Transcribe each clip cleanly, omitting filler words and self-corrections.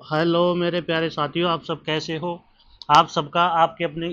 Hello मेरे प्यारे साथियों, आप सब कैसे हो। आप सबका आपके अपने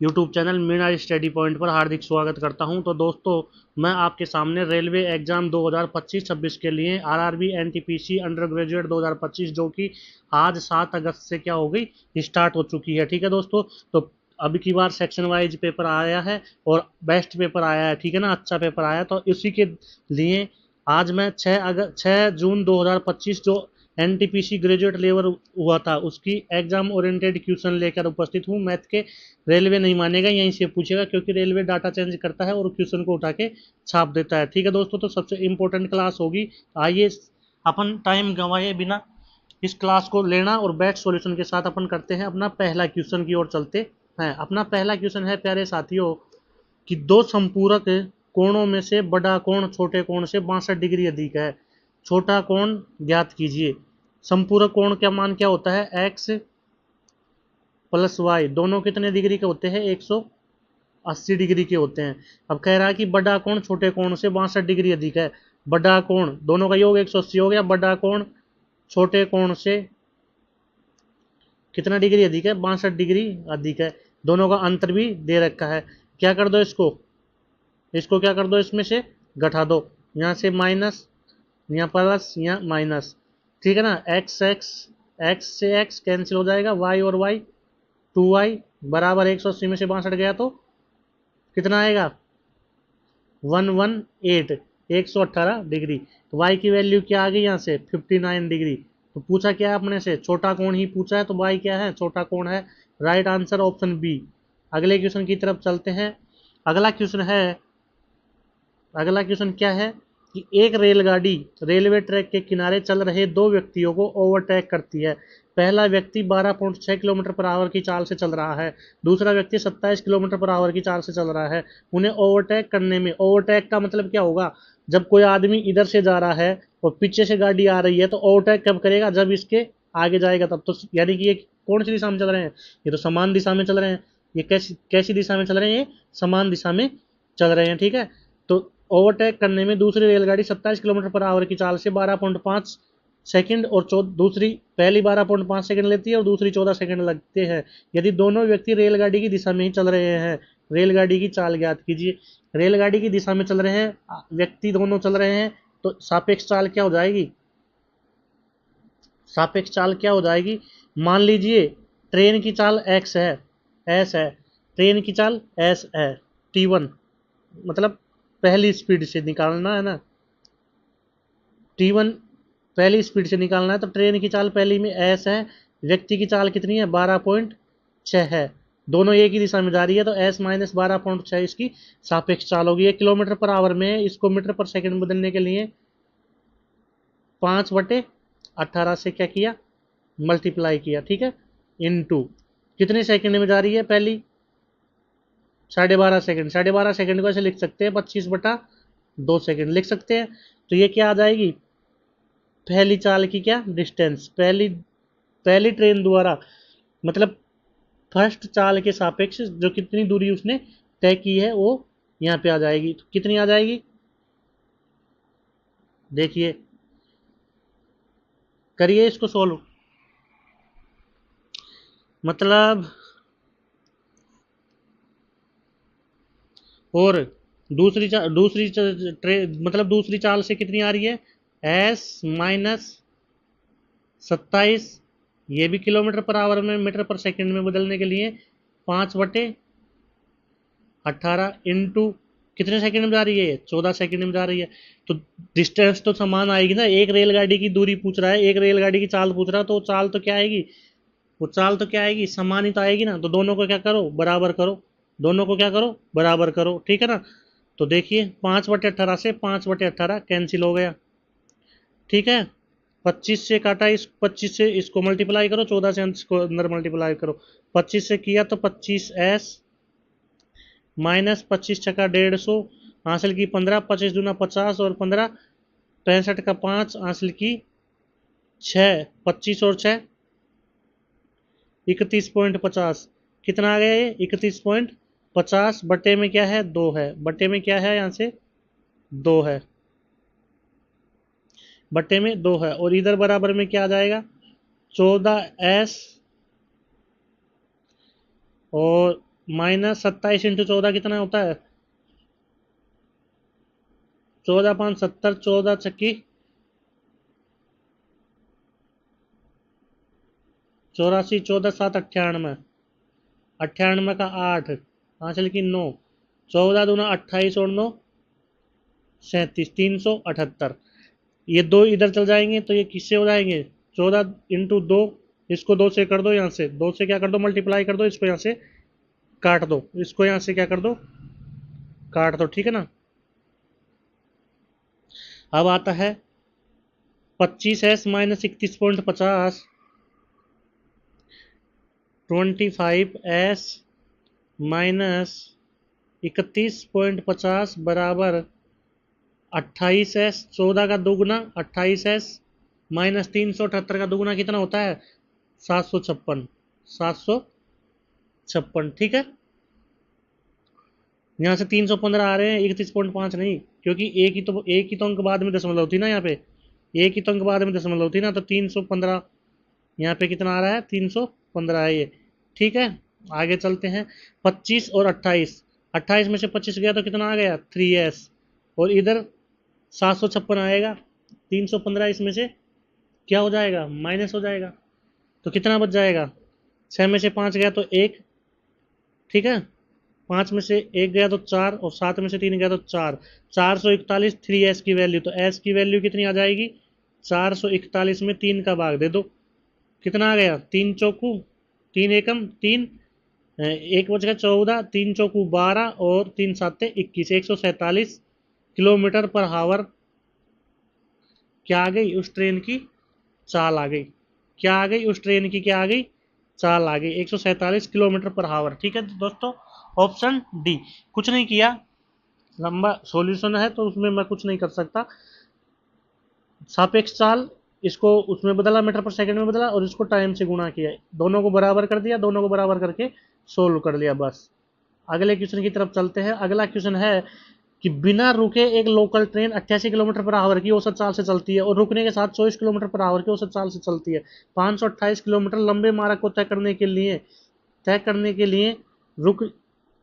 YouTube channel Meena study point पर हार्दिक स्वागत करता हूं। तो दोस्तों, मैं आपके सामने रेलवे एग्ज़ाम 2025-26 के लिए आरआरबी एनटीपीसी अंडर ग्रेजुएट 2025 जो कि आज 7 अगस्त से क्या हो गई, स्टार्ट हो चुकी है। ठीक है दोस्तों, तो अब की बार सेक्शन वाइज पेपर आया है और बेस्ट पेपर आया है, ठीक है ना, अच्छा पेपर आया। तो इसी के लिए आज मैं 6 जून 2025 जो एनटीपीसी ग्रेजुएट लेवल हुआ था उसकी एग्जाम ओरिएंटेड क्वेश्चन लेकर उपस्थित हूँ। मैथ के रेलवे नहीं मानेगा, यहीं से पूछेगा, क्योंकि रेलवे डाटा चेंज करता है और क्वेश्चन को उठा के छाप देता है। ठीक है दोस्तों, तो सबसे इंपॉर्टेंट क्लास होगी। आइए अपन टाइम गंवाए बिना इस क्लास को लेना और बेस्ट सॉल्यूशन के साथ अपन करते हैं अपना पहला क्वेश्चन की ओर चलते हैं। अपना पहला क्वेश्चन है प्यारे साथियों कि दो संपूरक कोणों में से बड़ा कोण छोटे कोण से 62 डिग्री अधिक है, छोटा कोण ज्ञात कीजिए। संपूरक कोण का मान क्या होता है, एक्स प्लस वाई। दोनों कितने डिग्री के होते हैं, 180 डिग्री के होते हैं। अब कह रहा है कि बड़ा कोण छोटे कोण से 62 डिग्री अधिक है। बड़ा कोण दोनों का योग 180 हो गया, बड़ा कोण छोटे कोण से कितना डिग्री अधिक है, 62 डिग्री अधिक है। दोनों का अंतर भी दे रखा है। क्या कर दो, इसको इसको क्या कर दो, इसमें से घटा दो, यहाँ से माइनस, यहाँ प्लस, यहाँ माइनस। ठीक है ना, एक्स एक्स एक्स से एक्स कैंसिल हो जाएगा, वाई और वाई 2y बराबर 180 में से 62 गया तो कितना आएगा, 118, 118 डिग्री। तो y की वैल्यू क्या आ गई, यहाँ से 59 डिग्री। तो पूछा क्या है अपने से, छोटा कोण ही पूछा है, तो y क्या है, छोटा कोण है। Right answer option B. अगले क्वेश्चन की तरफ चलते हैं। अगला क्वेश्चन है, अगला क्वेश्चन क्या है कि एक रेलगाड़ी रेलवे ट्रैक के किनारे चल रहे दो व्यक्तियों को ओवरटेक करती है। पहला व्यक्ति 12.6 किलोमीटर पर आवर की चाल से चल रहा है, दूसरा व्यक्ति 27 किलोमीटर पर आवर की चाल से चल रहा है। उन्हें ओवरटेक करने में, ओवरटेक का मतलब क्या होगा, जब कोई आदमी इधर से जा रहा है और पीछे से गाड़ी आ रही है तो ओवरटेक कब करेगा, जब इसके आगे जाएगा तब। तो यानी कि ये कौन सी दिशा में चल रहे हैं, ये तो समान दिशा में चल रहे हैं। ये कैसी कैसी दिशा में चल रहे हैं, ये समान दिशा में चल रहे हैं। ठीक है, तो ओवरटेक करने में दूसरी रेलगाड़ी 27 किलोमीटर पर आवर की चाल से 12.5 सेकंड और दूसरी पहली 12.5 सेकंड लेती है और दूसरी 14 सेकंड लगते हैं। यदि दोनों व्यक्ति रेलगाड़ी की दिशा में ही चल रहे हैं, रेलगाड़ी की चाल ज्ञात कीजिए। रेलगाड़ी की दिशा में चल रहे हैं, व्यक्ति दोनों चल रहे हैं, तो सापेक्ष चाल क्या हो जाएगी, सापेक्ष चाल क्या हो जाएगी। मान लीजिए ट्रेन की चाल एक्स है, एस है, ट्रेन की चाल एस है, T1 मतलब पहली स्पीड से निकालना है ना, T1 पहली स्पीड से निकालना है, तो ट्रेन की चाल पहली में एस है, व्यक्ति की चाल कितनी है, 12.6 है। दोनों एक ही दिशा में जा रही है, तो एस माइनस 12.6 इसकी सापेक्ष चाल होगी। 1 किलोमीटर पर आवर में इसको मीटर पर सेकंड बदलने के लिए 5/18 से क्या किया, मल्टीप्लाई किया। ठीक है, इनटू कितने सेकंड में जा रही है, पहली 12.5 सेकंड। 12.5 सेकंड को ऐसे लिख सकते हैं 25/2 सेकंड लिख सकते हैं। तो ये क्या आ जाएगी, पहली चाल की क्या डिस्टेंस, पहली पहली ट्रेन द्वारा मतलब फर्स्ट चाल के सापेक्ष जो कितनी दूरी उसने तय की है वो यहाँ पे आ जाएगी। तो कितनी आ जाएगी, देखिए करिए इसको सोल्व। मतलब और मतलब दूसरी चाल से कितनी आ रही है, एस माइनस 27, ये भी किलोमीटर पर आवर में मीटर पर सेकंड में बदलने के लिए 5/18 इंटू कितने सेकंड में जा रही है, 14 सेकंड में जा रही है। तो डिस्टेंस तो समान आएगी ना, एक रेलगाड़ी की दूरी पूछ रहा है, एक रेलगाड़ी की चाल पूछ रहा है, तो चाल तो क्या आएगी, वो चाल तो क्या आएगी, समान ही तो आएगी ना। तो दोनों को क्या करो, बराबर करो, दोनों को क्या करो, बराबर करो। ठीक है ना, तो देखिए 5/18 से 5/18 कैंसिल हो गया। ठीक है, 25 से काटा, इस 25 से इसको मल्टीप्लाई करो, 14 से इसको अंदर मल्टीप्लाई करो। 25 से किया तो 25s माइनस 25 × 150 हासिल की 15, 25 दूना 50 और 15 65 का 5 हासिल की 6, 25 और 6 31.50। कितना आ गया ये, 31.50 बटे में क्या है, 2 है, बटे में क्या है, यहाँ से 2 है, बटे में 2 है, और इधर बराबर में क्या आ जाएगा, 14s और माइनस 27 इंटू 14 कितना होता है? 14×5 = 70, 14×6 = 84, 14×7 = 98, 98 का 8, 5 लिखी 9, 14×2 = 28 और 9 = 37, 378। ये दो इधर चल जाएंगे तो ये किससे हो जाएंगे? 14 × 2, इसको 2 से कर दो, यहाँ से 2 से क्या कर दो, मल्टीप्लाई कर दो, इसको यहाँ से काट दो, इसको यहाँ से क्या कर दो, काट दो, ठीक है ना। अब आता है 25s - 31.50, 25s - 31.50 बराबर 28s, 14 का दोगुना 28s - 378 का दोगुना कितना होता है? 756, 756, ठीक है। यहाँ से 315 आ रहे हैं, 31.5 नहीं, क्योंकि एक ही तो अंक बाद में दशमलव थी ना, यहाँ पे एक ही तो अंक बाद में दशमलव थी ना, तो 315 यहाँ पे कितना आ रहा है? 315 है ये, ठीक है। आगे चलते हैं, 25 और 28, 28 में से 25 गया तो कितना आ गया? 3s, और इधर 756 आएगा, 315 इसमें से क्या हो जाएगा? माइनस हो जाएगा, तो कितना बच जाएगा? 6 में से 5 गया तो 1, ठीक है, 5 में से 1 गया तो 4, और 7 में से 3 गया तो 4, 441, 3s की वैल्यू, तो s की वैल्यू कितनी आ जाएगी? 441 में 3 का भाग दे दो, कितना आ गया? 3 चौकू 3 एकम 3, एक बच गया 14, 3 चौकू 12 और 3 साते 21, 147 किलोमीटर पर हावर क्या आ गई? उस ट्रेन की चाल आ गई। क्या आ गई? उस ट्रेन की क्या आ गई? चाल आ गई, 147 किलोमीटर पर हावर, ठीक है दोस्तों। ऑप्शन डी, कुछ नहीं किया, लंबा सॉल्यूशन है तो उसमें मैं कुछ नहीं कर सकता। सापेक्ष चाल, इसको उसमें बदला, मीटर पर सेकंड में बदला, और इसको टाइम से गुणा किया, दोनों को बराबर कर दिया, दोनों को बराबर करके सोल्व कर लिया, बस। अगले क्वेश्चन की तरफ चलते हैं। अगला क्वेश्चन है कि बिना रुके एक local train 88 kilometre per hour की औसत चाल से चलती है और रुकने के साथ 24 किलोमीटर पर आवर की औसत चाल से चलती है। 528 किलोमीटर लंबे मार्ग को तय करने के लिए रुक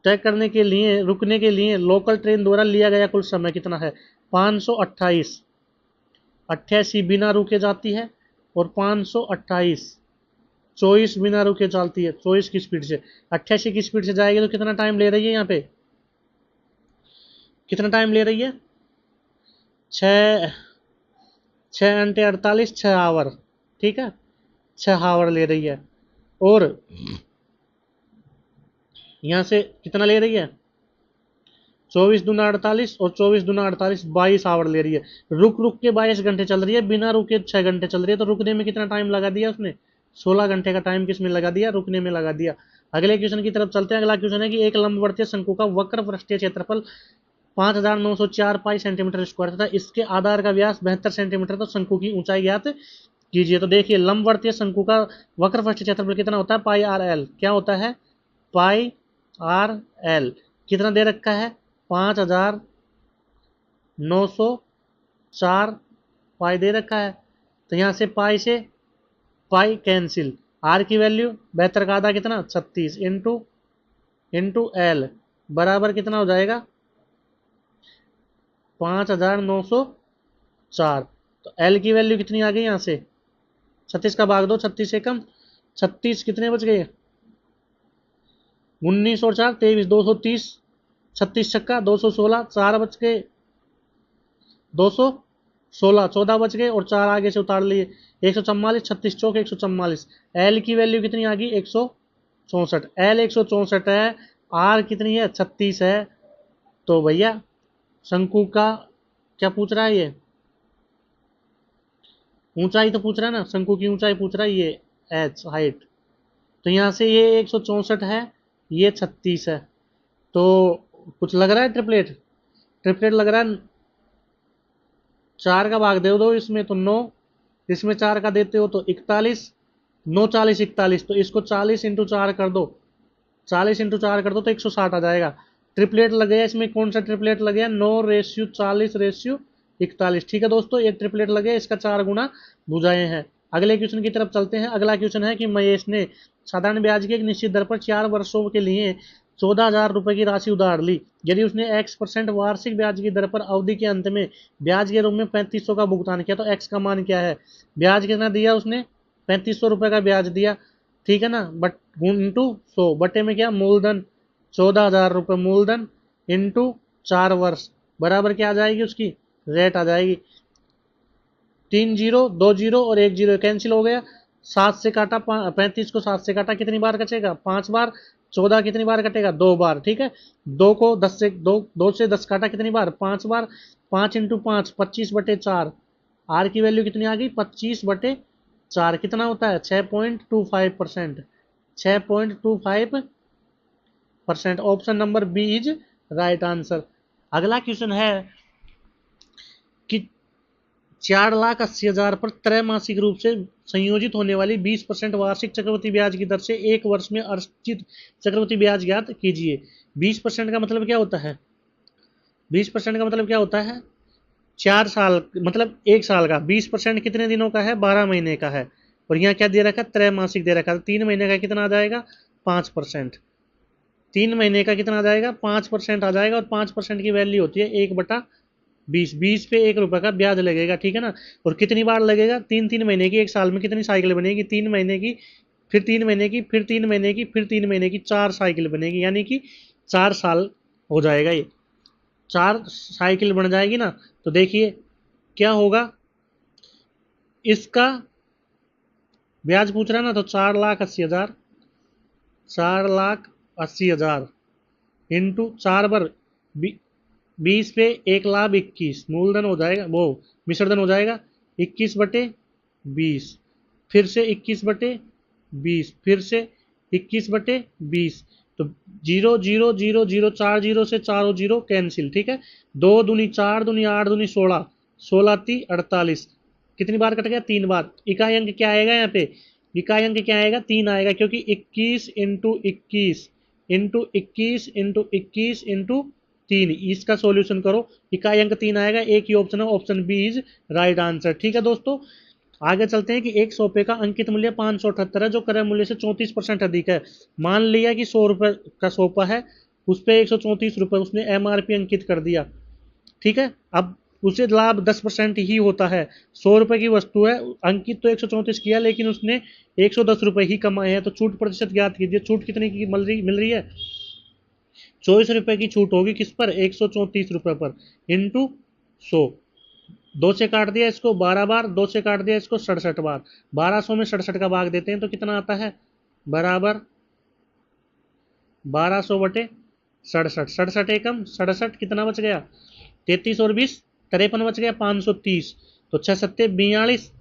तय करने के लिए रुकने के लिए लोकल ट्रेन द्वारा लिया गया कुल समय कितना है? 528, 88 बिना रुके जाती है, और 528 24 बिना रुके चलती है, 24 की स्पीड से। 88 की स्पीड से जाएगी तो कितना टाइम ले रही है? यहाँ पे कितना टाइम ले रही है? 6 6 × 48, 6 आवर, ठीक है, 6 आवर ले रही है। और यहाँ से कितना ले रही है? 24×2 = 48, और 24×2 = 48, 22 आवर ले रही है। रुक रुक के 22 घंटे चल रही है, बिना रुके 6 घंटे चल रही है, तो रुकने में कितना टाइम लगा दिया उसने? 16 घंटे का टाइम किसमें लगा दिया? रुकने में लगा दिया। अगले क्वेश्चन की तरफ चलते हैं। अगला क्वेश्चन है कि एक लंबवर्तीय शंकु का वक्र पृष्ठीय क्षेत्रफल 5904 पाई सेंटीमीटर स्क्वायर तथा इसके आधार का व्यास 72 सेंटीमीटर, तो शंकु की ऊंचाई ज्ञात कीजिए। तो देखिए, लंबवर्तीय शंकु का वक्र पृष्ठीय क्षेत्रफल कितना होता है? पाई आर एल। क्या होता है? पाई आर एल। कितना दे रखा है? 5904 पाई दे रखा है। तो यहाँ से पाई कैंसिल, आर की वैल्यू 72 का आधा कितना? 36 इंटू एल बराबर कितना हो जाएगा? 5904। तो एल की वैल्यू कितनी आ गई? यहाँ से 36 का भाग दो, 36 से कम 36 कितने बच गए? 19 और 4 23, 230, 36 छक्का 216, 4 बच गए 216, 14 बच गए और 4 आगे से उतार लिए, 144, 36 चौक 144। एल की वैल्यू कितनी आ गई? 164। एल 164 है, आर कितनी है? 36 है। तो भैया शंकु का क्या पूछ रहा है? ये ऊंचाई तो पूछ रहा है ना, शंकु की ऊंचाई पूछ रहा है, ये एच हाइट। तो यहाँ से ये 164 है, ये 36 है, तो कुछ लग रहा है ट्रिपलेट, ट्रिपलेट लग रहा है। 4 का भाग दे दो इसमें तो 9, इसमें 4 का देते हो तो 41, 9 40 41, तो इसको 40 × 4 कर दो, 40 × 4 कर दो तो 160 आ जाएगा। ट्रिपलेट लग गया इसमें, कौन सा ट्रिपलेट लग गया? 9:40:41, ठीक है दोस्तों, एक ट्रिपलेट लगे, इसका 4 गुना भुजाएं हैं। अगले क्वेश्चन की तरफ चलते हैं। अगला क्वेश्चन है कि महेश ने साधारण ब्याज की एक निश्चित दर पर 4 वर्षों के लिए 14,000 रुपए की राशि उधार ली। यदि उसने x% वार्षिक ब्याज की दर पर अवधि के अंत में ब्याज के रूप में 3500 का भुगतान किया तो x का मान क्या है। ब्याज कितना दिया उसने, 3500 रुपए का ब्याज दिया, ठीक है ना, बट इंटू 100 बटे में क्या, मूलधन 14,000 रुपये मूलधन इंटू 4 वर्ष बराबर क्या आ जाएगी, उसकी रेट आ जाएगी 3 जीरो 2 जीरो और 1 जीरो कैंसिल हो गया। 7 से काटा 35 को 7 से काटा कितनी बार कटेगा, 5 बार। 14 कितनी बार कटेगा, 2 बार, ठीक है। 2 को 10 से 2 से 10 काटा कितनी बार, 5 बार। 5 इंटू 5 25/4। आर की वैल्यू कितनी आ गई, 25/4 कितना होता है 6.25%। 6.25%। Option number B is right answer. अगला क्वेश्चन है कि 4,80,000 पर त्रैमासिक रूप से संयोजित होने वाली 20% वार्षिक चक्रवृद्धि ब्याज की दर से एक वर्ष में अर्जित चक्रवृद्धि ब्याज ज्ञात कीजिए। 20% का मतलब क्या होता है, 20% का मतलब क्या होता है, 4 साल मतलब 1 साल का। 20% कितने दिनों का है, 12 महीने का है। और यहाँ क्या दे रखा है, त्रैमासिक दे रखा है। 3 महीने का कितना आ जाएगा, 5%। 3 महीने का कितना आ जाएगा, 5% आ जाएगा। और 5% की वैल्यू होती है 1/20। 20 पे 1 रुपये का ब्याज लगेगा, ठीक है ना। और कितनी बार लगेगा, 3 महीने की। एक साल में कितनी साइकिल बनेगी, 3 महीने की, फिर 3 महीने की, फिर 3 महीने की, फिर 3 महीने की, 4 साइकिल बनेगी। यानी कि 4 साल हो जाएगा, ये 4 साइकिल बन जाएगी ना। तो देखिए क्या होगा, इसका ब्याज पूछ रहा है ना, तो 4,80,000, 4,80,000 इंटू 4 बार 20 पे 1,21,000 मूलधन हो जाएगा, वो मिश्रधन हो जाएगा 21/20। फिर से 21/20, फिर से 21/20। तो 0 0 0 0 4 जीरो से 4 जीरो कैंसिल, ठीक है। 2 दूनी 4 दूनी 8 दूनी 16, 16 × 48 कितनी बार कट गया, 3 बार। इकाई अंक क्या आएगा यहाँ पे, इकाई अंक क्या आएगा, 3 आएगा, क्योंकि 21 इंटू 21 इंटू 21 इंटू 21 इंटू 3। इसका सॉल्यूशन करो, इकाई अंक 3 आएगा। एक ही ऑप्शन है, option B is right answer, ठीक है दोस्तों। आगे चलते हैं कि एक सोफे का अंकित मूल्य 578 है, जो क्रय मूल्य से 34% अधिक है। मान लिया कि 100 रुपए का सोफा है, उस पर 134 रुपए उसने एमआरपी अंकित कर दिया, ठीक है। अब उसे लाभ 10% ही होता है। 100 रुपए की वस्तु है, अंकित तो 134 किया, लेकिन उसने 110 रुपए ही कमाए हैं। तो छूट प्रतिशत ज्ञात कीजिए। छूट कितने की मिल रही है, 24 रुपए की छूट होगी, किस पर, 134 रुपए पर, इंटू 100। 2 से काट दिया इसको 12 बार, 2 से काट दिया इसको 67 बार। 1200 में 67 का भाग देते हैं तो कितना आता है, बराबर 1200/67। 67 एकम 67 कितना बच गया, 33 और 20 53 बच गया, 530। तो 6 सत्ते 42,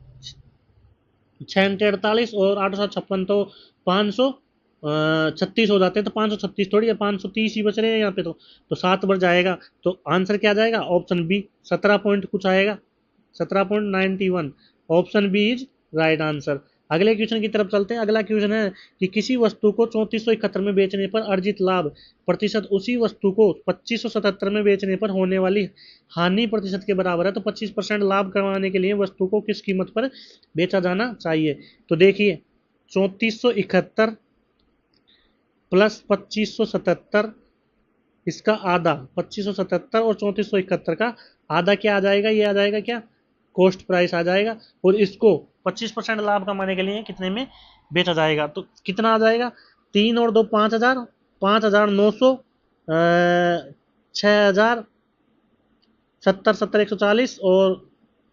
6 48 और 856 तो 536 हो जाते हैं। तो 536 थोड़ी है, 530 ही बच रहे हैं यहाँ पे। तो 7 बढ़ जाएगा। तो आंसर क्या जाएगा, ऑप्शन बी 17 पॉइंट कुछ आएगा, 17.91। Option B is right answer. अगले क्वेश्चन की तरफ चलते हैं। अगला क्वेश्चन है कि किसी वस्तु को 3471 में बेचने पर अर्जित लाभ प्रतिशत उसी वस्तु को 2577 में बेचने पर होने वाली हानि प्रतिशत के बराबर है। तो 25% लाभ कमाने के लिए वस्तु को किस कीमत पर बेचा जाना चाहिए। तो देखिए 3471 प्लस 2577, इसका आधा 2577 और 3471 का आधा क्या आ जाएगा, ये आ जाएगा क्या, कॉस्ट प्राइस आ जाएगा। और इसको 25% लाभ कमाने के लिए कितने में बेचा जाएगा, तो कितना आ जाएगा, 3 और 2 5,000, 5,900, 6,000, 70 70 140 और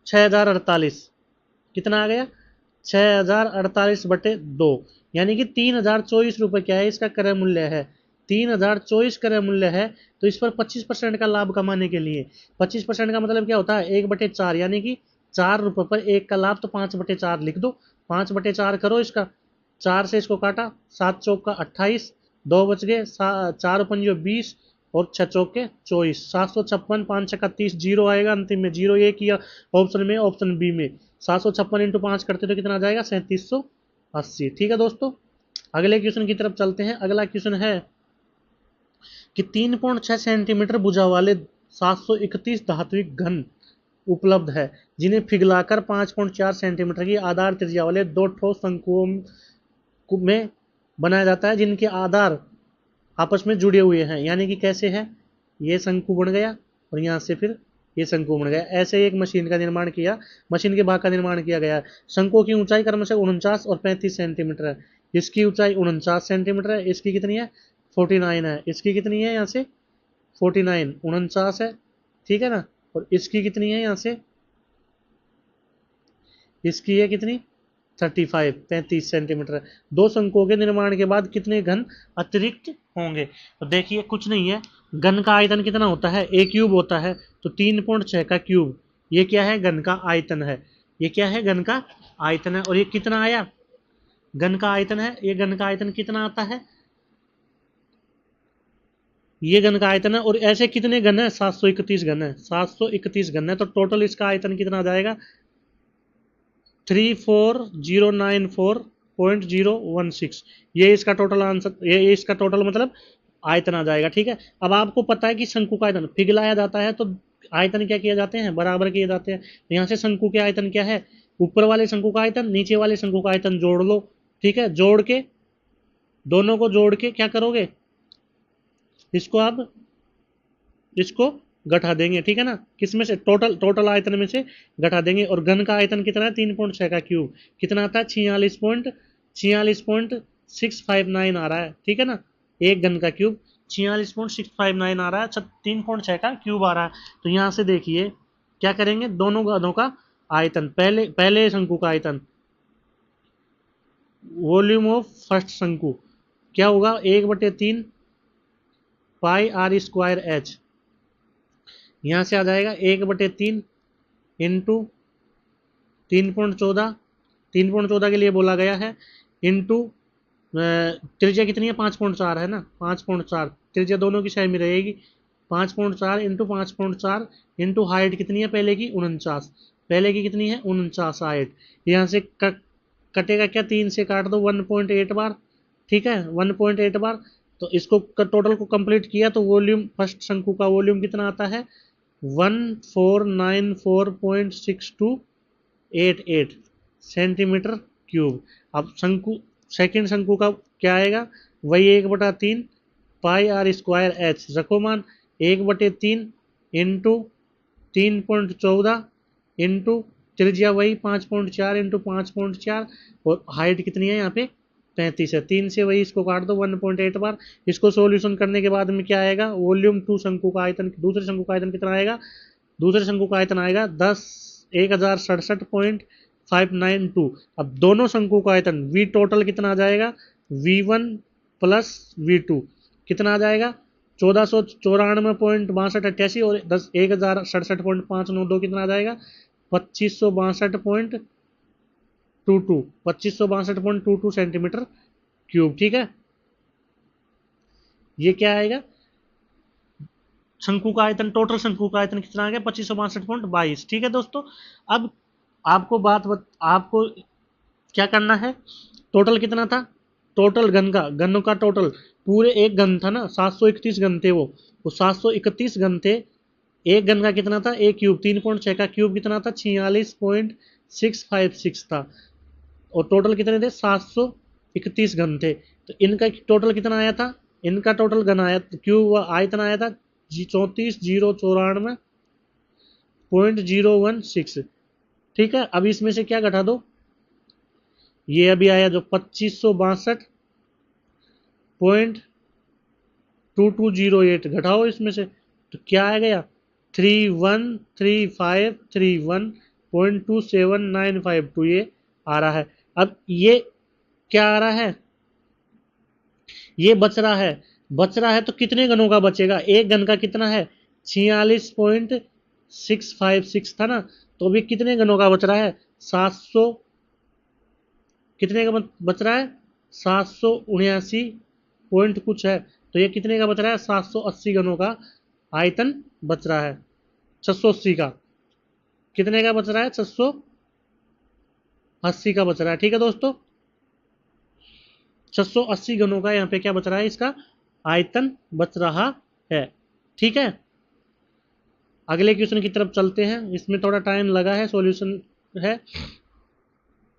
6,048 कितना आ गया, 6,048/2। यानी कि 3,024 रुपये क्या है, इसका क्रय मूल्य है। 3,024 क्रय मूल्य है। तो इस पर 25% का लाभ कमाने के लिए 25% का मतलब क्या होता है, 1/4, यानी कि 4 रुपये पर 1 का लाभ। तो 5/4 लिख दो, 5/4 करो इसका। 4 से इसको काटा, 7 चौक का 28, 2 बच गए, 4 पंजो 20 और 6 चौक के 24, 756, 5 छक्का 30, जीरो आएगा अंतिम में, जीरो एक ही ऑप्शन में, ऑप्शन बी में। 756 इंटू 5 करते तो कितना आ जाएगा, 3780। ठीक है दोस्तों, अगले क्वेश्चन की तरफ चलते हैं। अगला क्वेश्चन है कि 3.6 सेंटीमीटर भुजा वाले 731 धात्विक घन उपलब्ध है जिन्हें पिघलाकर 5.4 सेंटीमीटर की आधार त्रिज्या वाले दो ठोस शंकुओं में बनाया जाता है जिनके आधार आपस में जुड़े हुए हैं। यानी कि कैसे है, ये शंकु बन गया और यहाँ से फिर ये शंकु बन गया। ऐसे एक मशीन का निर्माण किया, मशीन के भाग का निर्माण किया गया। शंकुओं की ऊंचाई क्रमशः 49 और 35 सेंटीमीटर है। इसकी ऊंचाई 49 सेंटीमीटर है, इसकी कितनी है 49 है, इसकी कितनी है यहाँ से 49 49 है, ठीक है ना। और इसकी कितनी है यहाँ से, इसकी है कितनी 35 35 सेंटीमीटर है। दो शंकुओं के निर्माण के बाद कितने घन अतिरिक्त होंगे, तो देखिए कुछ नहीं है। घन का आयतन कितना होता है, ए क्यूब होता है, तो 3.6 का क्यूब, ये क्या है घन का आयतन है, ये क्या है घन का आयतन है। और ये कितना आया घन का आयतन है, ये घन का आयतन कितना आता है, ये घन का आयतन है। और ऐसे कितने घन है 731 घन है, 731 घन है। तो टोटल इसका आयतन कितना आ जाएगा 34094.016। ये इसका टोटल आंसर, ये इसका टोटल मतलब आयतन आ जाएगा। ठीक है, अब आपको पता है कि शंकु का आयतन पिघलाया जाता है तो आयतन क्या किए जाते हैं, बराबर किए जाते हैं। यहाँ से शंकु के आयतन क्या है, ऊपर वाले शंकु का आयतन नीचे वाले शंकु का आयतन जोड़ लो। ठीक है, जोड़ के दोनों को जोड़ के क्या करोगे, इसको आप इसको घटा देंगे। ठीक है ना, किसमें से, टोटल आयतन में से घटा देंगे। और घन का आयतन कितना है 3.6 का क्यूब कितना आता है 46.659 आ रहा है। ठीक है ना, एक घन का क्यूब 46.659 आ रहा है, 3.6 का क्यूब आ रहा है। तो यहाँ से देखिए क्या करेंगे, दोनों घनों का आयतन, पहले शंकु का आयतन, वॉल्यूम ऑफ फर्स्ट शंकु क्या होगा 1/3 पाई आर स्क्वायर एच। यहाँ से आ जाएगा 1/3 इंटू 3.14, 3.14 के लिए बोला गया है, इंटू त्रिज्या कितनी है 5.4 है ना, 5.4 त्रिज्या दोनों की सेम ही रहेगी। 5.4 इंटू 5.4 इंटू हाइट कितनी है पहले की 49, पहले की कितनी है 49 हाइट। यहाँ से कटेगा क्या, 3 से काट दो 1.8 बार। ठीक है 1.8 बार। तो इसको टोटल को कंप्लीट किया तो वॉल्यूम फर्स्ट शंकु का वॉल्यूम कितना आता है 1494.6288 सेंटीमीटर क्यूब। अब शंकु सेकंड शंकु का क्या आएगा, वही 1/3 पाई आर स्क्वायर एच, रखो मान 1/3 इंटू 3.14 इंटू त्रिज्या वही 5.4 इंटू 5.4 और हाइट कितनी है यहाँ पे 35 है। 3 से वही इसको काट दो 1.8 बार। इसको सॉल्यूशन करने के बाद में क्या आएगा, वॉल्यूम टू शंकु का आयतन, दूसरे शंकु का आयतन कितना आएगा, दूसरे शंकु का आयतन आएगा 1067.592। अब दोनों शंकु का आयतन वी टोटल कितना आ जाएगा, V1 प्लस V2 कितना आ जाएगा 1494.6288 और 1067.592 कितना आ जाएगा 2562.22 सेंटीमीटर क्यूब। ठीक है, ये क्या आएगा शंकु का आयतन, टोटल शंकु का आयतन कितना आ गया 2562.22। ठीक है दोस्तों, अब आपको आपको क्या करना है, टोटल कितना था, टोटल घनों का टोटल, पूरे एक घन था ना 731 घन थे वो 731 घन थे। एक घन का कितना था, एक क्यूब 3.6 का क्यूब कितना था 46.656 था। और टोटल कितने थे 731 घन थे। तो इनका टोटल कितना आया था, इनका टोटल घन आया क्यूब आयतन आया था 34,094.016। ठीक है, अब इसमें से क्या घटा दो, ये अभी आया जो 2562.2208 घटाओ इसमें से, तो क्या आ गया 313531.27952 ये आ रहा है। अब ये क्या आ रहा है, ये बच रहा है तो कितने घनों का बचेगा, एक घन का कितना है 46.656 था ना, तो अभी कितने घनों का बच रहा है 700, कितने का बच रहा है 779 पॉइंट कुछ है। तो ये कितने का बच रहा है 780 घनों का आयतन बच रहा है, 680 का, कितने का बच रहा है 680 का बच रहा है। ठीक है दोस्तों, 680 घनों का यहाँ पे क्या बच रहा है, इसका आयतन बच रहा है। ठीक है, अगले क्वेश्चन की तरफ चलते हैं, इसमें थोड़ा टाइम लगा है, सॉल्यूशन है।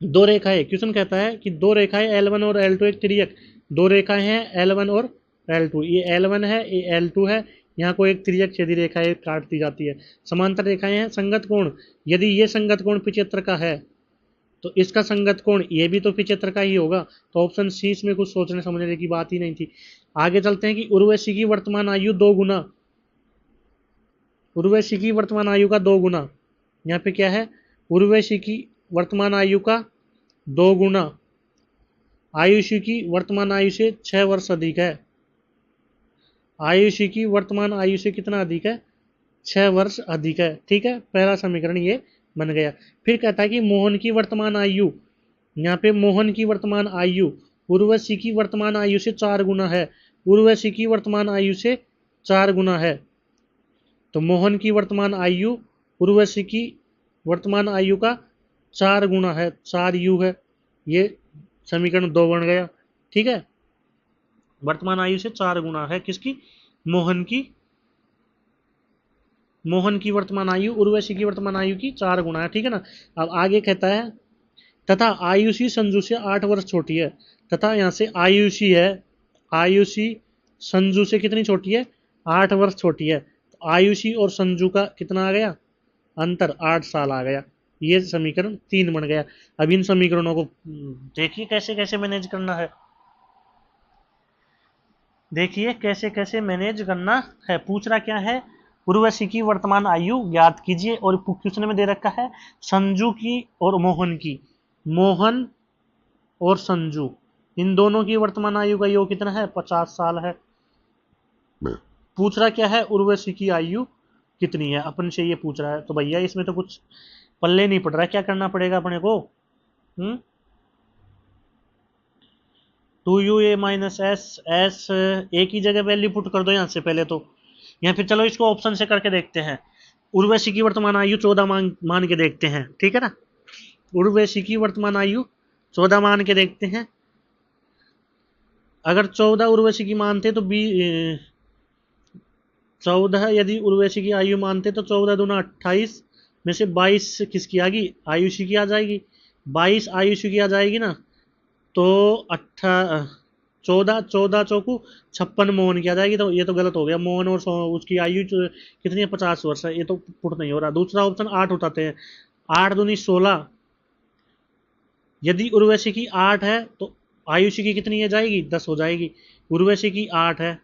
दो रेखाएं, क्वेश्चन कहता है कि दो रेखाएं L1 और L2 एक त्रियक, दो रेखाएं हैं L1 और L2, ये L1 है ये L2 है, यहाँ को एक त्रियक छेदी रेखाएं काट दी जाती है। समांतर रेखाएं हैं, संगत कोण, यदि ये संगत कोण 75 का है तो इसका संगत कोण ये भी तो 75 का ही होगा। तो ऑप्शन सी इसमें कुछ सोचने समझने की बात ही नहीं थी। आगे चलते हैं कि उर्वशी की वर्तमान आयु 2 गुना, उर्वशी की वर्तमान आयु का 2 गुना, यहाँ पे क्या है, उर्वशी की वर्तमान आयु का 2 गुना आयुषी की वर्तमान आयु से 6 वर्ष अधिक है। आयुषी की वर्तमान आयु से कितना अधिक है, 6 वर्ष अधिक है। ठीक है, पहला समीकरण ये बन गया। फिर कहता है कि मोहन की वर्तमान आयु, यहाँ पे मोहन की वर्तमान आयु उर्वशी की वर्तमान आयु से 4 गुना है, उर्वशी की वर्तमान आयु से 4 गुना है। तो मोहन की वर्तमान आयु उर्वशी की वर्तमान आयु का 4 गुना है, 4 यू है, ये समीकरण 2 बन गया। ठीक है, वर्तमान आयु से 4 गुना है किसकी, मोहन की, मोहन की वर्तमान आयु उर्वशी की वर्तमान आयु की 4 गुना है। ठीक है ना। अब आगे कहता है तथा आयुषी संजू से 8 वर्ष छोटी है, तथा यहाँ से आयुषी है, आयुषी संजू से कितनी छोटी है, 8 वर्ष छोटी है। तो आयुषी और संजू का कितना आ गया अंतर, 8 साल आ गया। ये समीकरण 3 बन गया। अब इन समीकरणों को देखिए कैसे कैसे मैनेज करना है, देखिए कैसे कैसे मैनेज करना है। पूछ रहा क्या है, उर्वशी की वर्तमान आयु ज्ञात कीजिए, और क्वेश्चन में दे रखा है संजू की और मोहन की, मोहन और संजू इन दोनों की वर्तमान आयु का योग कितना है, 50 साल है। पूछ रहा क्या है, उर्वशी की आयु कितनी है, अपन से ये पूछ रहा है। तो भैया इसमें तो कुछ पल्ले नहीं पड़ रहा है, क्या करना पड़ेगा अपने को, 2u minus S, S A की जगह वैल्यू पुट कर दो यहाँ से पहले तो, या फिर चलो इसको ऑप्शन से करके देखते हैं। उर्वशी की वर्तमान आयु 14 मान के देखते हैं। ठीक है ना, उर्वशी की वर्तमान आयु 14 मान के देखते हैं। अगर 14 उर्वशी की मानते तो 14 यदि उर्वशी की आयु मानते तो 14 दूना 28 में से 22 किसकी आ गई, आयुषी की आ जाएगी, 22 आयुषी की आ जाएगी ना। तो 14 14 चौकू 56 मोहन की आ जाएगी। तो ये तो गलत हो गया, मोहन और उसकी आयु कितनी है, 50 वर्ष है, ये तो पुट नहीं हो रहा। दूसरा ऑप्शन 8 उठाते हैं, 8 दूनी 16, यदि उर्वशी की 8 है तो आयुषी की कितनी है जाएगी, 10 हो जाएगी। उर्वशी की 8 है,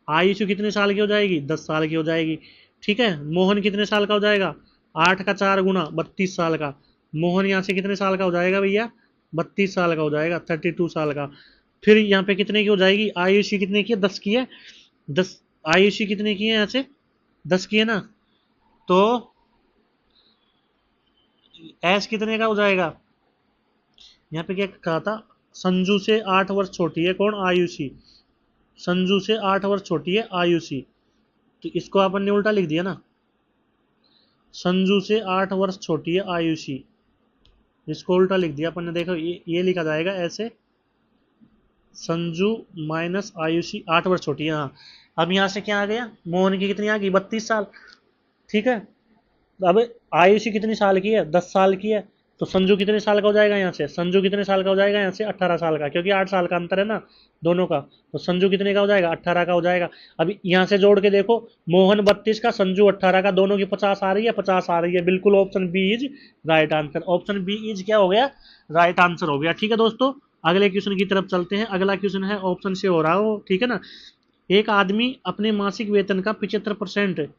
आयुषी कितने साल की हो जाएगी, 10 साल की हो जाएगी। ठीक है, मोहन कितने साल का हो जाएगा, 8 का 4 गुना 32 साल का। मोहन यहाँ से कितने साल का हो जाएगा भैया, 32 साल का हो जाएगा, 32 साल का। फिर यहाँ पे कितने की हो जाएगी, आयुषी कितने की है, 10 की है, 10 आयुषी कितने की है यहाँ से, 10 की है ना। तो एस कितने का हो जाएगा, यहाँ पे क्या कहा था, संजू से 8 वर्ष छोटी है कौन, आयुषी, संजू से 8 वर्ष छोटी है आयुषी। तो इसको अपन ने उल्टा लिख दिया ना, संजू से 8 वर्ष छोटी है आयुषी, इसको उल्टा लिख दिया अपन ने। देखो ये लिखा जाएगा ऐसे, संजू माइनस आयुषी 8 वर्ष छोटी है। हाँ, अब यहाँ से क्या आ गया, मोहन की कितनी आ गई, 32 साल। ठीक है, अब आयुषी कितनी साल की है, 10 साल की है। तो संजू कितने साल का हो जाएगा यहाँ से, संजू कितने साल का हो जाएगा यहाँ से, 18 साल का, क्योंकि 8 साल का अंतर है ना दोनों का। तो संजू कितने का हो जाएगा, 18 का हो जाएगा। अब यहाँ से जोड़ के देखो, मोहन 32 का, संजू 18 का, दोनों की 50 आ रही है, 50 आ रही है, बिल्कुल option B is right answer. Option B is क्या हो गया, राइट आंसर हो गया। ठीक है दोस्तों, अगले क्वेश्चन की तरफ चलते हैं। अगला क्वेश्चन है ऑप्शन से हो रहा हो, ठीक है ना। एक आदमी अपने मासिक वेतन का 75%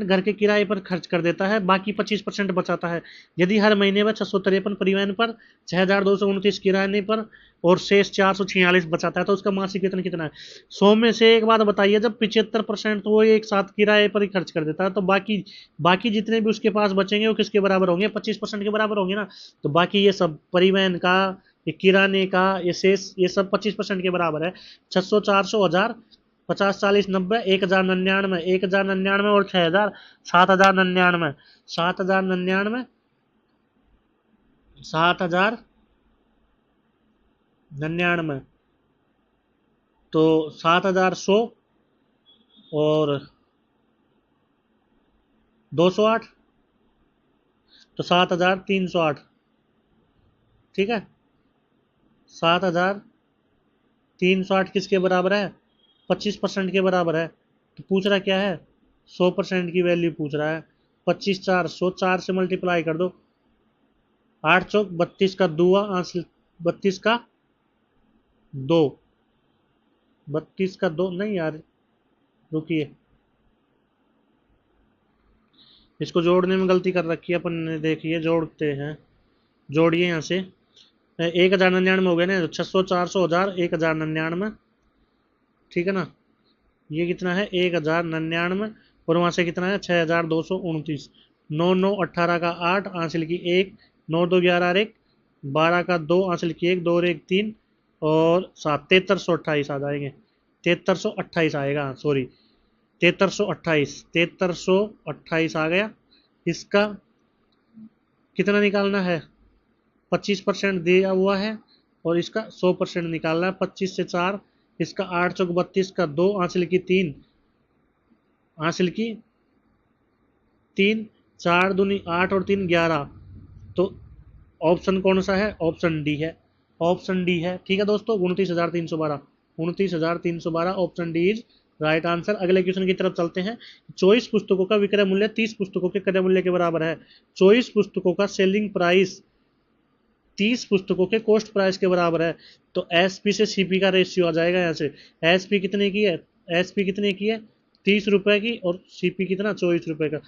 घर के किराए पर खर्च कर देता है, बाकी 25% बचाता है। यदि हर महीने में 653 परिवहन पर, 6229 किराए पर और शेष 446 बचाता है, तो उसका मासिक वेतन कितना है। 100 में से एक बात बताइए, जब 75% तो वो एक साथ किराए पर ही खर्च कर देता है, तो बाकी जितने भी उसके पास बचेंगे वो किसके बराबर होंगे, 25% के बराबर होंगे ना। तो बाकी ये सब परिवहन का, ये किराने का, ये शेष, ये सब 25% के बराबर है। 600, 400, 1000, 50, 40, 90, 1099, 1099 और 6000, 7099, 7099, 7099, तो 7100 और 208, तो 7308, ठीक है। 7308 किसके बराबर है? 25% के बराबर है। तो पूछ रहा क्या है? 100% की वैल्यू पूछ रहा है। 25 4 100, 4 से मल्टीप्लाई कर दो। 8 चौक 32 का दुआ, 32 का 2, 32 का 2 नहीं यार, रुकिए, इसको जोड़ने में गलती कर रखी है अपन ने। देखिए जोड़ते हैं, जोड़िए यहाँ से। 1099 हो गए ना, 600 400 1000 1099, ठीक है ना। ये कितना है? 1099, और वहां से कितना है? 6229। 9 9 18 का 8, आंसर की 1, 9 2 11 1, 12 का 2, आंसर की 1, 2 और 1 3, और 7 7328 आ जाएंगे। 7328 आएगा, सॉरी 7328, 7328 आ गया। इसका कितना निकालना है? 25% दिया हुआ है, और इसका 100% निकालना है। 25 से 4, इसका 8 चौक 32 का 2, हासिल की 3, हासिल की 3, 4 दूनी 8 और 3 11। तो ऑप्शन कौन सा है? ऑप्शन डी है, ऑप्शन डी है, ठीक है दोस्तों। 29,312, 29,312 option D is right answer. अगले क्वेश्चन की तरफ चलते हैं। 24 पुस्तकों का विक्रय मूल्य 30 पुस्तकों के क्रय मूल्य के बराबर है। 24 पुस्तकों का सेलिंग प्राइस 30 पुस्तकों के कॉस्ट प्राइस के बराबर है। तो एसपी से सीपी का रेशियो आ जाएगा यहाँ से। एसपी कितने की है? एसपी कितने की है? 30 रुपए की, और सीपी कितना? 24 रुपए का।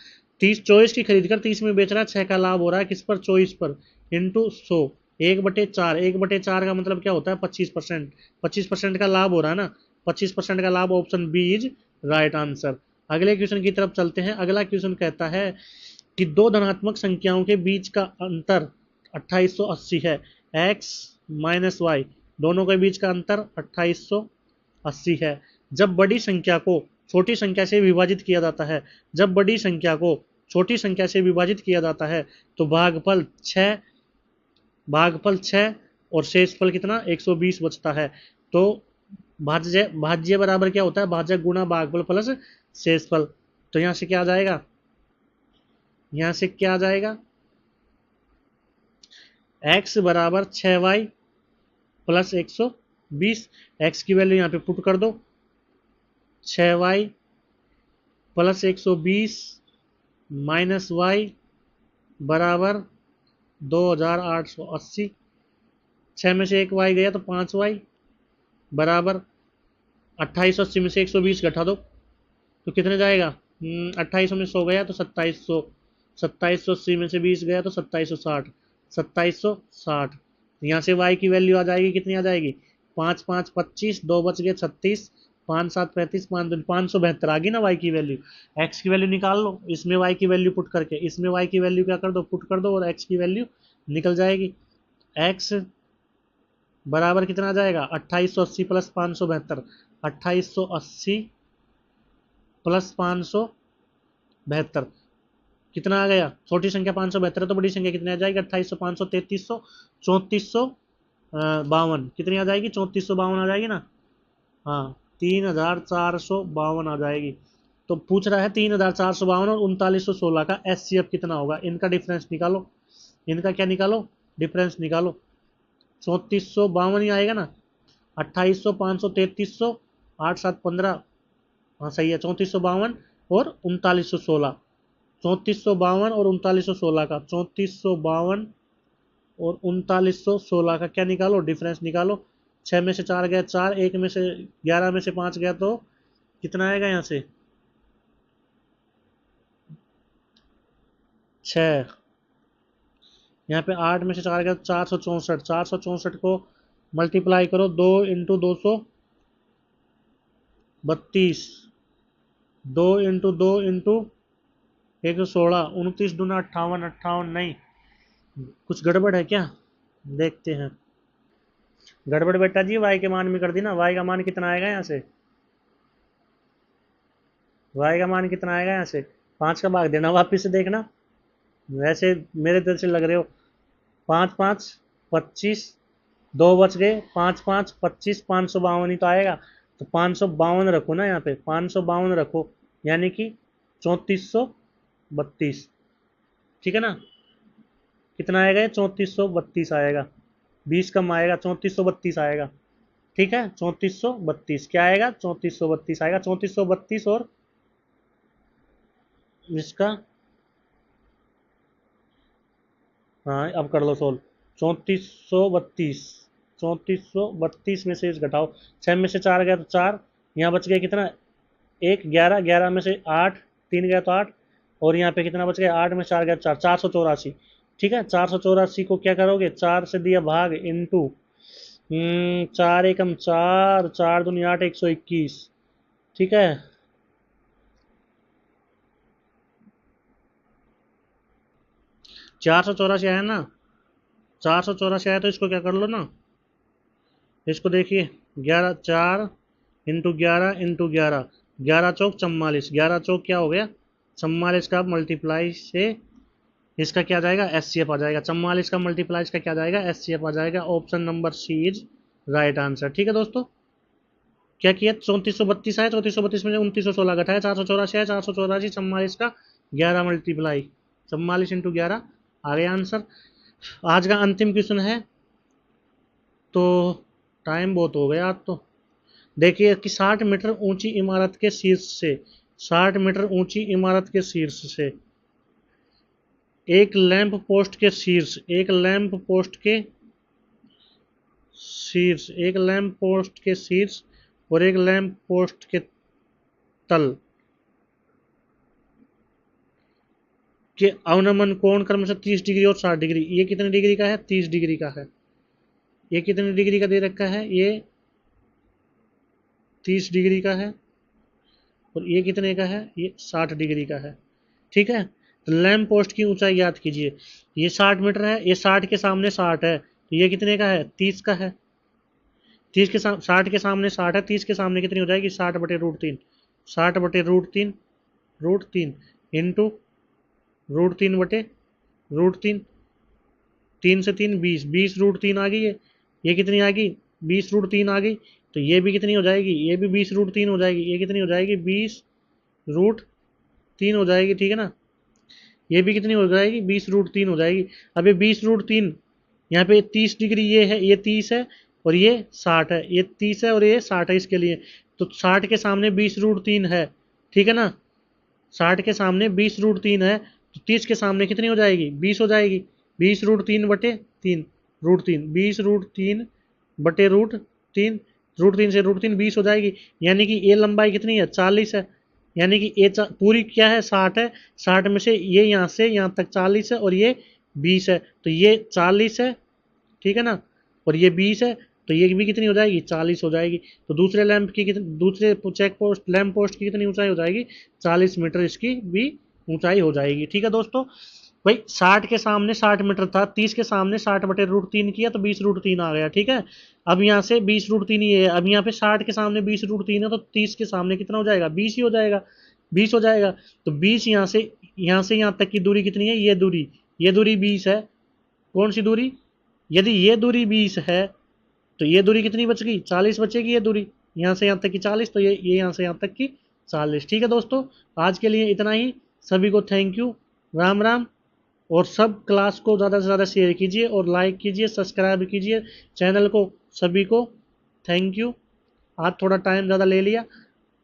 24 की खरीद कर 30 में बेच रहा है, 6 का लाभ हो रहा है किस पर? 24 पर, इंटू 100, 1/4। 1/4 का मतलब क्या होता है? 25%। 25% का लाभ हो रहा है ना, 25% का लाभ। Option B is right answer. अगले क्वेश्चन की तरफ चलते हैं। अगला क्वेश्चन कहता है कि दो धनात्मक संख्याओं के बीच का अंतर 2880 है। x माइनस वाई, दोनों के बीच का अंतर 2880 है। जब बड़ी संख्या को छोटी संख्या से विभाजित किया जाता है, जब बड़ी संख्या को छोटी संख्या से विभाजित किया जाता है, तो भागफल 6, भागफल 6 और शेषफल कितना? 120 बचता है। तो भाज्य भाज्य बराबर क्या होता है? भाजक गुणा भागफल प्लस शेषफल। तो यहां से क्या आ जाएगा? यहां से क्या आ जाएगा? x बराबर 6y प्लस 120। x की वैल्यू यहाँ पे पुट कर दो, 6y प्लस 120 माइनस वाई बराबर 2880। 6 में से एक y गया तो 5y बराबर 2880 में से 120 घटा दो तो कितने जाएगा? 2800 में 100 गया तो 2700, 2780 में से 20 गया तो 2760, 2760। यहाँ से y की वैल्यू आ जाएगी, कितनी आ जाएगी? 5 5 25, 2 बच गए 36, 5 7 35, 5 2 572 आ गई ना y की वैल्यू। x की वैल्यू निकाल लो, इसमें y की वैल्यू पुट करके, इसमें y की वैल्यू क्या कर दो? पुट कर दो, और x की वैल्यू निकल जाएगी। x बराबर कितना आ जाएगा? 2880 प्लस 572, 2880 प्लस 572 कितना आ गया? छोटी संख्या 572 है, तो बड़ी संख्या कितनी आ जाएगी? 2800, 500, 3300, 3452 कितनी आ जाएगी? 3452 आ जाएगी ना। हाँ, 3452 आ जाएगी। तो पूछ रहा है 3452 और 3916 का एचसीएफ कितना होगा? इनका डिफरेंस निकालो, इनका क्या निकालो? डिफरेंस निकालो। 3452 ही आएगा ना। 2800, 500, 3300, 8 7 15, हाँ सही है, 3452 और 3916। 3452 और 3916 का, 3452 और 3916 का क्या निकालो? डिफरेंस निकालो। 6 में से 4 गया 4, 1 में से 11 में से 5 गया तो कितना आएगा यहाँ से? 6। यहाँ पे 8 में से 4 गया 464, 464 को मल्टीप्लाई करो, 2 इंटू 232, 2 इंटू 2 इंटू 116, 29 दूना 58, 58 नहीं, कुछ गड़बड़ है क्या? देखते हैं। गड़बड़ बेटा जी वाई के मान में कर दी ना। वाई का मान कितना आएगा यहाँ से? वाई का मान कितना आएगा यहाँ से? 5 का भाग देना, वापिस से देखना। वैसे मेरे दिल से लग रहे हो। 5 5 25, 2 बच गए, 5 5 25, 552 ही तो आएगा। तो 552 रखो ना यहाँ पे, 552 रखो, यानी कि 3452 32, ठीक है ना। कितना आएगा ये? 3432 आएगा। 20 कम आएगा, 3432 आएगा। ठीक है, 3432 क्या आएगा? 3432 आएगा। 3432 और इसका, हाँ अब कर लो सोल्व। 3432, 3432 में से इस घटाओ, 6 में से 4 गया तो 4, यहाँ बच गया कितना? 1, 11, 11 में से 8, 3 गया तो 8, और यहाँ पे कितना बच गया? 8 में 4 गया तो 4, 484। ठीक है, 484 को क्या करोगे? 4 से दिया भाग इंटू 4 एकम 4, 4 दूनी 8, 121। ठीक है, 484 आया ना, 484 आया, तो इसको क्या कर लो ना, इसको देखिए 11, 4 इंटू 11 इंटू 11, 11 चौक 44, 11 चौक क्या हो गया? 44 का मल्टीप्लाई से इसका क्या आ जाएगा? एस सी एफ आ जाएगा। 44 का मल्टीप्लाई इसका क्या आ जाएगा? एस सी एफ आ जाएगा। Option number C is right answer. ठीक है दोस्तों, क्या किया? 3432 है, 3432 में 2916 घटाया, 484 है, 484, 44 का 11 मल्टीप्लाई, 44 इंटू 11 आ गया आंसर। आज का अंतिम क्वेश्चन है, तो टाइम बहुत हो गया आज तो। देखिए कि 60 मीटर ऊंची इमारत के शीर्ष से, 60 मीटर ऊंची इमारत के शीर्ष से एक लैंप पोस्ट के शीर्ष, एक लैंप पोस्ट के शीर्ष, एक लैंप पोस्ट के शीर्ष और एक लैंप पोस्ट के तल के अवनमन कोण क्रमशः 30 डिग्री और 60 डिग्री। ये कितने डिग्री का है? 30 डिग्री का है। ये कितने डिग्री का दे रखा है? ये 30 डिग्री का है। और ये कितने का है? ये 60 डिग्री का है। ठीक है, तो लैंप पोस्ट की ऊंचाई याद कीजिए। ये 60 मीटर है, ये 60 के सामने 60 है, तो ये कितने का है? 30 का है। 30 के 60 के सामने 60 है, 30 के सामने कितनी हो जाएगी? 60/√3, 60/√3, √3 इंटू √3/√3, 3 से 3 20, 20√3 आ गई है। ये कितनी आ गई? 20√3 आ गई। तो ये भी कितनी हो जाएगी? ये भी 20√3 हो जाएगी। ये कितनी हो जाएगी? 20√3 हो जाएगी। ठीक है ना, ये भी कितनी हो जाएगी? 20√3 हो जाएगी। अब ये 20√3, यहाँ पे 30 डिग्री ये है, ये 30 है और ये 60 है, ये 30 है और ये 60 है इसके लिए। तो 60 के सामने 20√3 है। ठीक है ना, 60 के सामने 20√3 है, तो 30 के सामने कितनी हो जाएगी? 20 हो जाएगी। 20√3/3, √3, 20√3/√3, √3 से √3 20 हो जाएगी। यानी कि ये लंबाई कितनी है? 40 है। यानी कि ये पूरी क्या है? 60 है। 60 में से ये यहाँ से यहाँ तक 40 है और ये 20 है, तो ये 40 है। ठीक है ना, और ये 20 है, तो ये भी कितनी हो जाएगी? 40 हो जाएगी। तो दूसरे लैंप की दूसरे चेक पोस्ट लैंप पोस्ट की कितनी ऊंचाई हो जाएगी? 40 मीटर इसकी भी ऊंचाई हो जाएगी। ठीक है दोस्तों, भाई 60 के सामने 60 मीटर था, 30 के सामने 60/√3 किया तो 20√3 आ गया। ठीक है, अब यहाँ से 20√3 ही है। अब यहाँ पे 60 के सामने 20√3 है, तो 30 के सामने कितना हो जाएगा? 20 ही हो जाएगा। 20 हो जाएगा, तो 20 यहाँ से यहाँ तक की दूरी कितनी है? ये दूरी 20 है। कौन सी दूरी? यदि ये दूरी 20 है, तो ये दूरी कितनी बच गई? 40 बचेगी। ये दूरी यहाँ से यहाँ तक की 40, तो ये यहाँ से यहाँ तक की 40। ठीक है दोस्तों, आज के लिए इतना ही। सभी को थैंक यू, राम राम। और सब क्लास को ज़्यादा से ज़्यादा शेयर कीजिए और लाइक कीजिए, सब्सक्राइब कीजिए चैनल को। सभी को थैंक यू। आज थोड़ा टाइम ज़्यादा ले लिया,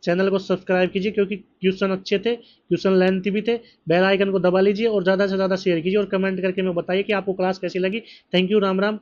चैनल को सब्सक्राइब कीजिए क्योंकि क्वेश्चन अच्छे थे, क्वेश्चन लेंथी भी थे। बेल आइकन को दबा लीजिए और ज़्यादा से ज़्यादा शेयर कीजिए और कमेंट करके मैं बताइए कि आपको क्लास कैसी लगी। Thank you, Ram Ram.